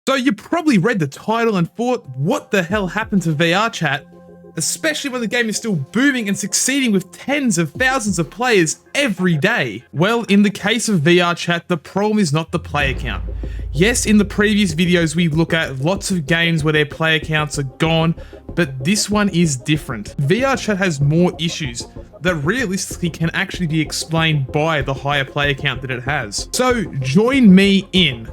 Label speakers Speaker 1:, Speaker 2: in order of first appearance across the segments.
Speaker 1: So you probably read the title and thought, what the hell happened to VR chat? Especially when the game is still booming and succeeding with tens of thousands of players every day. Well, in the case of VR chat, the problem is not the player count. Yes, in the previous videos we look at lots of games where their player counts are gone, but this one is different. VR chat has more issues that realistically can actually be explained by the higher player count that it has. So join me in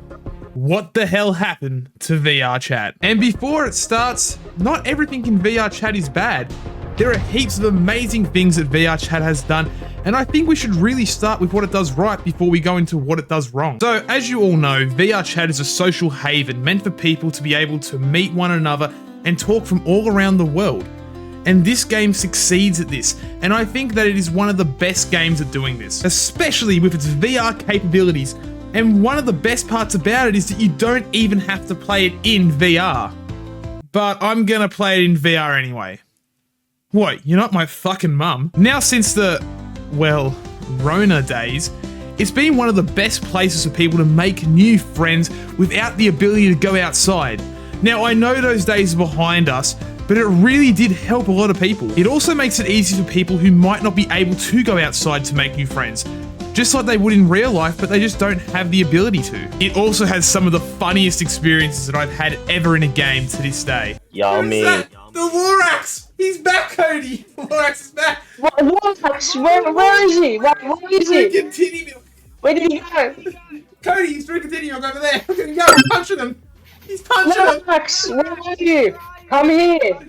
Speaker 1: what the hell happened to VR chat? And before it starts, not everything in VR chat is bad. There are heaps of amazing things that VR chat has done, and I think we should really start with what it does right before we go into what it does wrong. So as you all know, VR chat is a social haven meant for people to be able to meet one another and talk from all around the world. And this game succeeds at this, and I think that it is one of the best games at doing this, especially with its VR capabilities. And one of the best parts about it is that you don't even have to play it in VR. But I'm gonna play it in VR anyway. What, you're not my fucking mum? Now since the, well, Rona days, it's been one of the best places for people to make new friends without the ability to go outside. Now I know those days are behind us, but it really did help a lot of people. It also makes it easy for people who might not be able to go outside to make new friends, just like they would in real life, but they just don't have the ability to. It also has some of the funniest experiences that I've had ever in a game to this day.
Speaker 2: Yummy.
Speaker 1: The Lorax! He's back, Cody! Lorax is back!
Speaker 3: Lorax? Where is he? Where is he?
Speaker 1: Drinking titty milk!
Speaker 3: Where did he go?
Speaker 1: Cody, he's drinking titty milk over there! Look at him go! He's punching him! He's punching him!
Speaker 3: Lorax, where are you? Come here!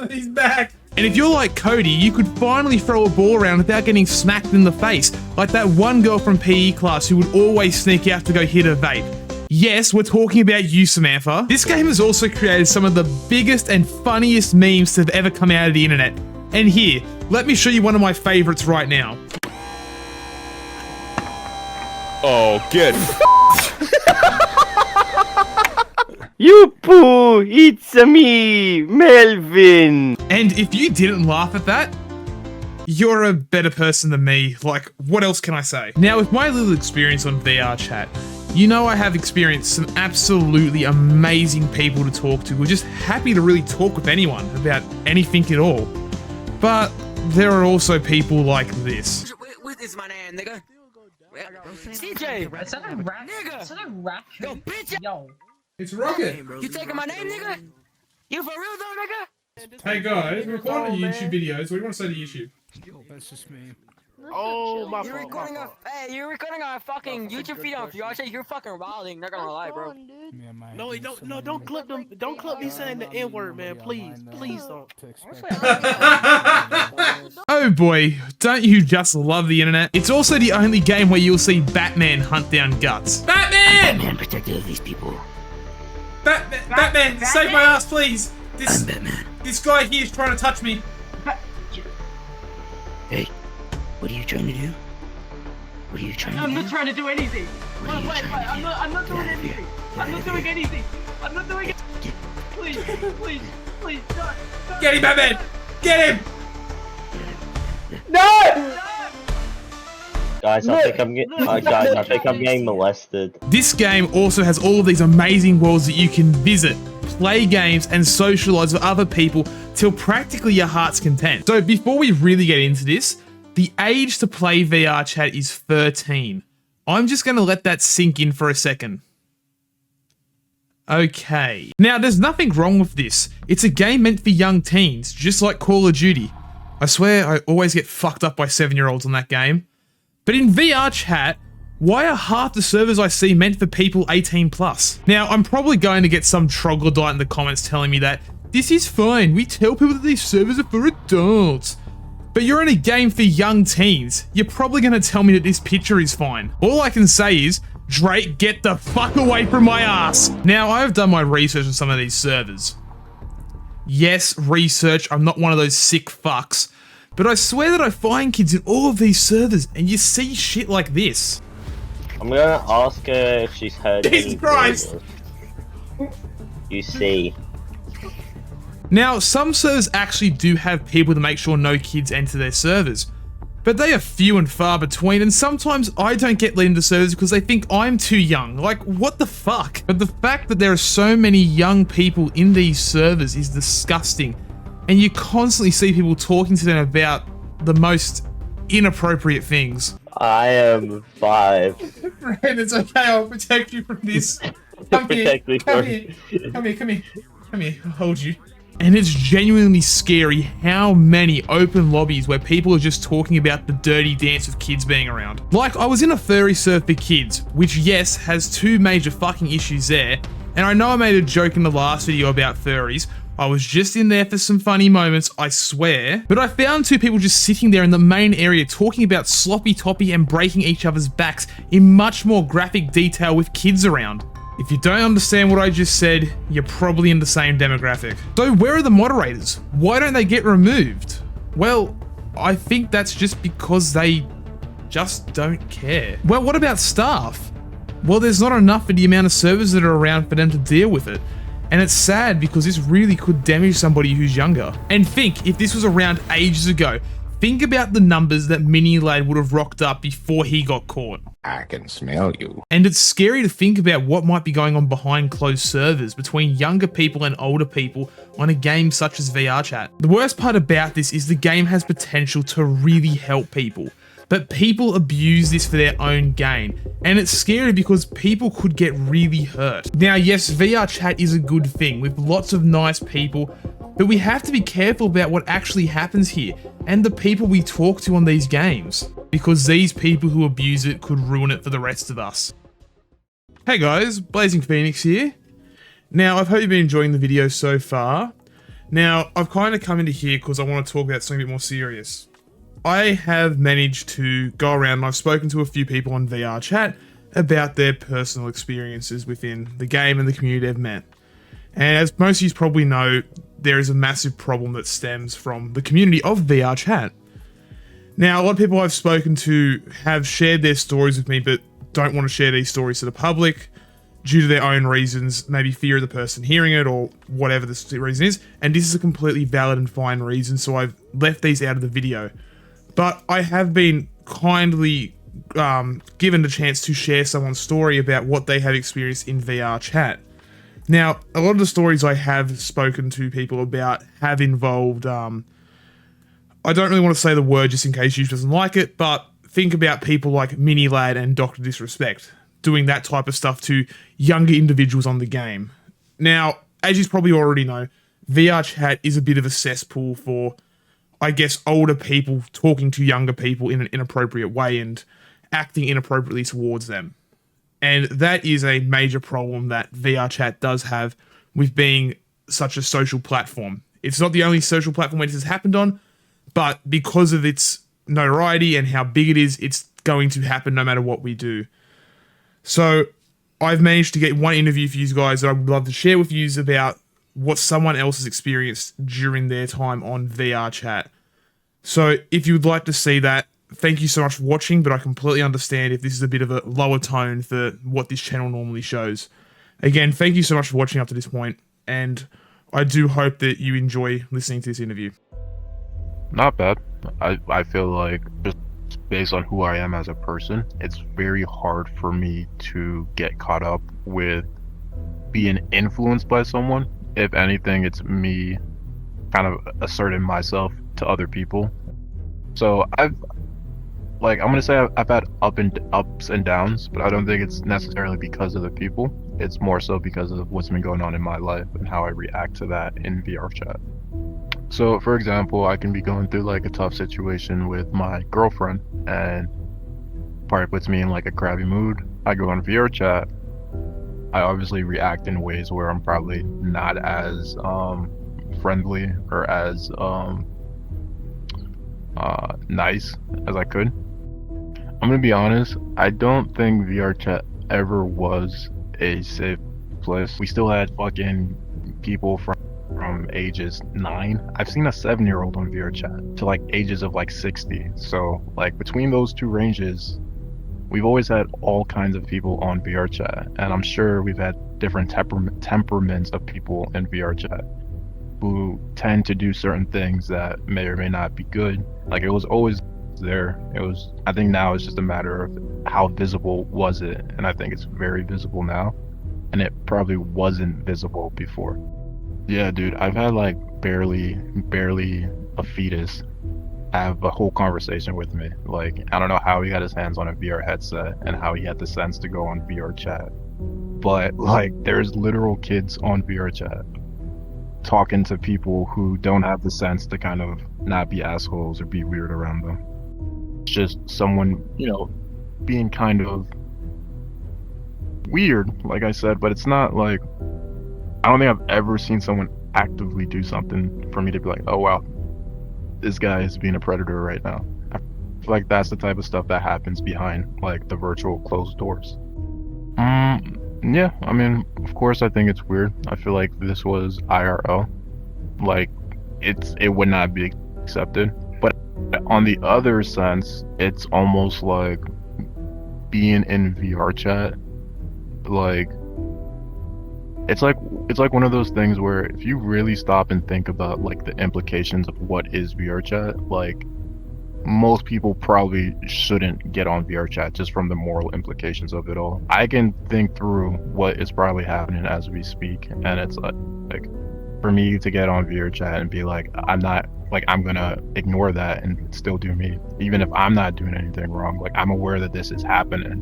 Speaker 1: He's back! And if you're like Cody, you could finally throw a ball around without getting smacked in the face, like that one girl from PE class who would always sneak out to go hit a vape. Yes, we're talking about you, Samantha. This game has also created some of the biggest and funniest memes to have ever come out of the internet. And here, let me show you one of my favorites right now.
Speaker 2: Oh, good.
Speaker 4: Yuppie, it's me, Melvin.
Speaker 1: And if you didn't laugh at that, you're a better person than me. Like, what else can I say? Now, with my little experience on VR chat, you know I have experienced some absolutely amazing people to talk to who are just happy to really talk with anyone about anything at all. But there are also people like this.
Speaker 5: What is my name, nigga? CJ!
Speaker 6: Is that a rap?
Speaker 5: Nigga!
Speaker 6: Is that a rap?
Speaker 5: Yo, bitch!
Speaker 6: Yo.
Speaker 1: It's Rocket.
Speaker 5: You taking my name, nigga? You for real though, nigga?
Speaker 1: Hey guys, we're recording YouTube videos. What do you want to say to YouTube?
Speaker 7: That's just me.
Speaker 8: Oh, my
Speaker 5: You're
Speaker 8: fault.
Speaker 5: recording you're recording a fucking YouTube video on VR. You're fucking wilding. Not gonna lie, bro.
Speaker 8: No, don't clip them. Don't clip me saying the N word, man. Please, please don't.
Speaker 1: Oh boy, don't you just love the internet? It's also the only game where you'll see Batman hunt down Guts. Batman!
Speaker 5: Batman protected these people.
Speaker 1: Batman, save my ass, please.
Speaker 5: I'm Batman.
Speaker 1: This guy here is trying to touch me.
Speaker 5: Hey, what are you trying to do? What are you trying to do?
Speaker 6: I'm not trying to do anything. Wait, I'm not doing anything. I'm not doing anything. I'm not doing it. Please, don't.
Speaker 1: Get him, Batman! Get him!
Speaker 3: No!
Speaker 2: Guys, I think I'm getting molested.
Speaker 1: This game also has all of these amazing worlds that you can visit, play games, and socialize with other people till practically your heart's content. So before we really get into this, the age to play VR chat is 13. I'm just going to let that sink in for a second. Okay. Now, there's nothing wrong with this. It's a game meant for young teens, just like Call of Duty. I swear I always get fucked up by 7-year-olds on that game. But in VR chat, why are half the servers I see meant for people 18 plus? Now, I'm probably going to get some troglodyte in the comments telling me that this is fine, we tell people that these servers are for adults. But you're in a game for young teens. You're probably going to tell me that this picture is fine. All I can say is, Drake, get the fuck away from my ass. Now, I've done my research on some of these servers. Yes, research, I'm not one of those sick fucks. But I swear that I find kids in all of these servers, and you see shit like this.
Speaker 2: I'm gonna ask her if she's heard
Speaker 1: Jesus
Speaker 2: any
Speaker 1: Christ!
Speaker 2: voices. You see.
Speaker 1: Now, some servers actually do have people to make sure no kids enter their servers. But they are few and far between, and sometimes I don't get let into servers because they think I'm too young. Like, what the fuck? But the fact that there are so many young people in these servers is disgusting, and you constantly see people talking to them about the most inappropriate things.
Speaker 2: I am 5.
Speaker 1: Ren, it's okay, I'll protect you from this. Come here,
Speaker 2: Protect me
Speaker 1: come
Speaker 2: from-
Speaker 1: here, come here, come here, come here, I'll hold you. And it's genuinely scary how many open lobbies where people are just talking about the dirty dance of kids being around. Like, I was in a furry serve for kids, which yes, has 2 major fucking issues there. And I know I made a joke in the last video about furries. I was just in there for some funny moments, I swear. But I found 2 people just sitting there in the main area talking about sloppy toppy and breaking each other's backs in much more graphic detail with kids around. If you don't understand what I just said, you're probably in the same demographic. So where are the moderators? Why don't they get removed? Well, I think that's just because they just don't care. Well, what about staff? Well, there's not enough for the amount of servers that are around for them to deal with it. And it's sad because this really could damage somebody who's younger. And think, if this was around ages ago, think about the numbers that Mini Lad would have rocked up before he got caught.
Speaker 7: I can smell you.
Speaker 1: And it's scary to think about what might be going on behind closed servers between younger people and older people on a game such as VR Chat. The worst part about this is the game has potential to really help people, but people abuse this for their own gain. And it's scary because people could get really hurt. Now, yes, VR Chat is a good thing with lots of nice people, but we have to be careful about what actually happens here and the people we talk to on these games, because these people who abuse it could ruin it for the rest of us. Hey guys, Blazing Phoenix here. Now, I hope you've been enjoying the video so far. Now, I've kind of come into here because I want to talk about something a bit more serious. I have managed to go around and I've spoken to a few people on VR Chat about their personal experiences within the game and the community they've met. And as most of you probably know, there is a massive problem that stems from the community of VR Chat. Now, a lot of people I've spoken to have shared their stories with me, but don't want to share these stories to the public due to their own reasons, maybe fear of the person hearing it or whatever the reason is. And this is a completely valid and fine reason, so I've left these out of the video. But I have been kindly given the chance to share someone's story about what they have experienced in VR Chat. Now, a lot of the stories I have spoken to people about have involved, I don't really want to say the word just in case you doesn't like it, but think about people like Mini Lad and Dr. Disrespect doing that type of stuff to younger individuals on the game. Now, as you probably already know, VR Chat is a bit of a cesspool for, I guess, older people talking to younger people in an inappropriate way and acting inappropriately towards them. And that is a major problem that VR Chat does have with being such a social platform. It's not the only social platform where this has happened on, but because of its notoriety and how big it is, it's going to happen no matter what we do. So I've managed to get one interview for you guys that I would love to share with you about what someone else has experienced during their time on VR Chat. So if you would like to see that, thank you so much for watching, but I completely understand if this is a bit of a lower tone for what this channel normally shows. Again, thank you so much for watching up to this point, and I do hope that you enjoy listening to this interview.
Speaker 9: Not bad. I feel like just based on who I am as a person, it's very hard for me to get caught up with being influenced by someone. If anything, it's me kind of asserting myself to other people. So I'm gonna say I've had ups and downs, but I don't think it's necessarily because of the people. It's more so because of what's been going on in my life and how I react to that in VR Chat. So, for example, I can be going through like a tough situation with my girlfriend, and part puts me in like a crabby mood. I go on VR Chat. I obviously react in ways where I'm probably not as friendly or as nice as I could. I'm gonna be honest, I don't think VR Chat ever was a safe place. We still had fucking people from ages 9. I've seen a 7-year-old on VR Chat to like ages of like 60. So like between those two ranges, we've always had all kinds of people on VR Chat, and I'm sure we've had different temperaments of people in VR Chat who tend to do certain things that may or may not be good. Like it was always there. I think now it's just a matter of how visible was it, and I think it's very visible now, and it probably wasn't visible before. Yeah, dude, I've had like barely a fetus have a whole conversation with me. Like, I don't know how he got his hands on a VR headset and how he had the sense to go on VR chat. But like, there's literal kids on VR chat talking to people who don't have the sense to kind of not be assholes or be weird around them. It's just someone, being kind of weird, like I said, but it's not like, I don't think I've ever seen someone actively do something for me to be like, oh wow, this guy is being a predator right now. I feel like that's the type of stuff that happens behind like the virtual closed doors. Yeah, I mean, of course I think it's weird. I feel like this was IRL. Like, it would not be accepted. But on the other sense, it's almost like being in VR chat, like, it's like one of those things where if you really stop and think about like the implications of what is VR chat, like, most people probably shouldn't get on VR chat just from the moral implications of it all. I can think through what is probably happening as we speak, and it's like for me to get on VR chat and be like, I'm gonna ignore that and still do me, even if I'm not doing anything wrong. Like, I'm aware that this is happening.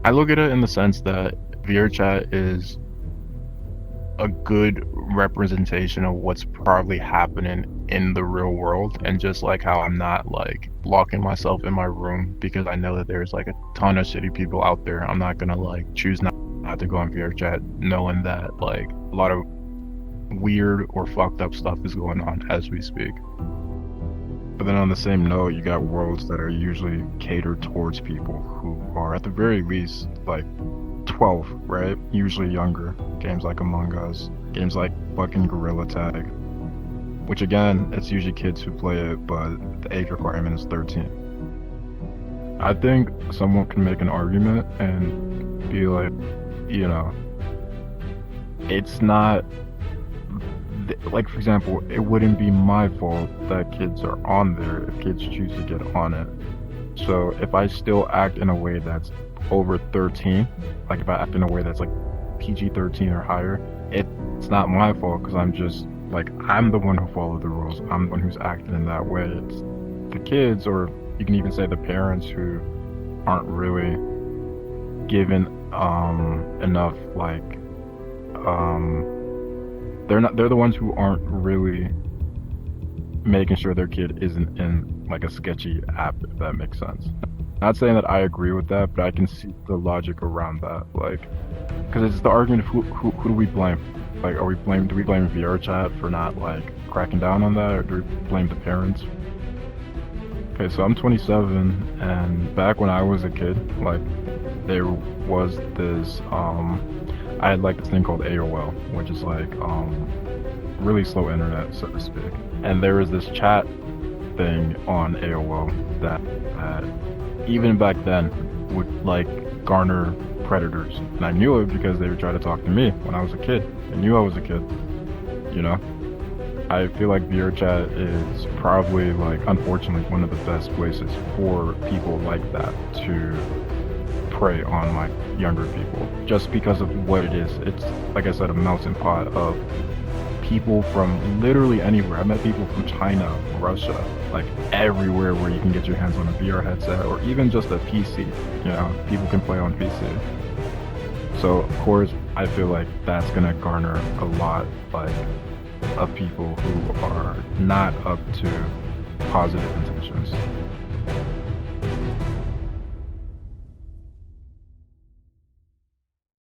Speaker 9: I look at it in the sense that VR chat is a good representation of what's probably happening in the real world, and just like how I'm not like locking myself in my room because I know that there's like a ton of shitty people out there. I'm not gonna like choose not to go on VR chat knowing that like a lot of weird or fucked up stuff is going on as we speak. But then on the same note, you got worlds that are usually catered towards people who are at the very least like 12, right? Usually younger. Games like Among Us, games like fucking Gorilla Tag, which again, it's usually kids who play it, but the age requirement is 13. I think someone can make an argument and be like, it's not, like, for example, it wouldn't be my fault that kids are on there if kids choose to get on it. So if I still act in a way that's over 13, like if I act in a way that's like PG-13 or higher, it's not my fault because I'm just like, I'm the one who followed the rules. I'm the one who's acting in that way. It's the kids, or you can even say the parents, who aren't really given enough like they're the ones who aren't really making sure their kid isn't in like a sketchy app, if that makes sense. Not saying that I agree with that, but I can see the logic around that. Like, because it's the argument of who do we blame? Like, do we blame VR chat for not like cracking down on that, or do we blame the parents? Okay, so I'm 27, and back when I was a kid, like, there was this I had like this thing called AOL, which is like really slow internet, so to speak. And there was this chat thing on AOL that even back then would like garner predators, and I knew it because they would try to talk to me when I was a kid. They knew I was a kid, I feel like VR chat is probably, like, unfortunately, one of the best places for people like that to prey on like younger people, just because of what it is. It's, like I said, a melting pot of people from literally anywhere. I met people from China, Russia, like everywhere where you can get your hands on a VR headset, or even just a PC. People can play on PC. So of course, I feel like that's gonna garner a lot of people who are not up to positive intentions.